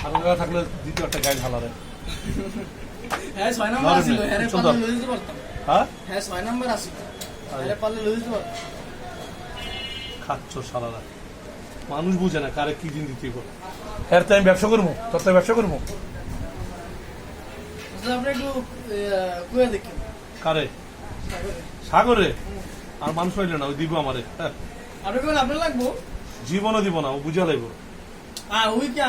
আর থাকলে দ্বিতীয় একটা গাড়ি ঢালা দেয়। হ্যাঁ 6 নাম্বার আছিল, হ্যাঁ পারলে লই দিতে পারতাম। হ্যাঁ 6 নাম্বার আছিল, হ্যাঁ পারলে লই দিতে পারতাম। খাচ্ছ সারারা, মানুষ বুঝে না কারে কি দিন দিতে হবে। এর তো আমি ব্যবসা করবো, তোর তো ব্যবসা করবো। আপনি একটু কুয়ে দেখেন কারে? সাগরে? আর মানুষ হইলে না, ওই দিব আমারে। আপনি কেমন আপনার লাগবো? জীবনও দিব না, ও বুঝা লাগবো। ওই কি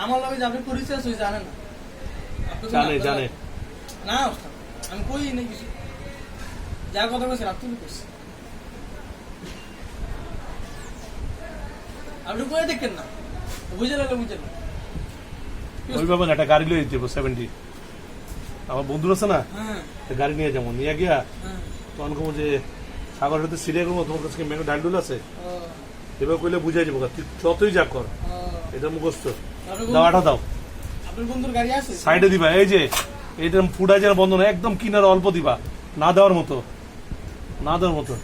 আমার লগে যে আপনি পরিচয় হই জানেন না? জানে জানে না ওস্তাদ, আমি কই নাই কিছু, যা কথা কইছেন আপনি কইছেন। আপনি কই দেখেন না, বুঝে লাগলে বুঝেন না। ওই বাবা একটা গাড়ি লয়ে যাবো 70, আমার বন্ধুর আছে না, হ্যাঁ গাড়ি নিয়ে যাবো, নিয়ে গিয়া হ্যাঁ তখন কমো যে সাগর হতে সিরিয়া করবো, তোমার কাছে মেঘ ডাল ডুল আছে, ও এবার কইলে বুঝাই যাবো, তুই যতই যা কর, ও এটা মুখস্থ। আপনার দাও আটা দাও, আপনার বন্ধুর গাড়ি আছে? সাইডে দিবা, এই যে এইটা ফুডা যেন বন্ধ না, একদম কিনারে অল্প দিবা, না দেওয়ার মতো, না দেওয়ার মতো।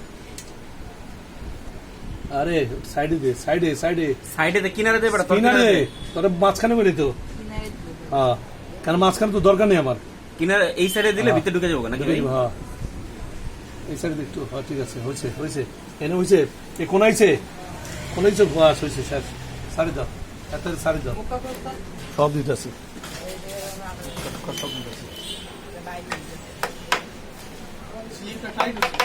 আরে সাইডে দে, সাইডে সাইডে সাইডে কিনারে দে বেটা, কিনারে, তোর মাঝখানে করে তো। হ্যাঁ, কারণ মাঝখানে তো দরকার নেই আমার। কিনারে এই সাইডে দিলে ভিতরে ঢুকে যাবো নাকি ভাই? হ্যাঁ এই সাইডে একটু, হ্যাঁ ঠিক আছে, হয়েছে হয়েছে, এনে হয়েছে, এ কোনাইছে কোনাইছে, বাস হয়েছে স্যার। সারি দাও, এত সারি দাও, সব দিতেছি, সব দিতেছি। স্লিপটা টাইট হচ্ছে।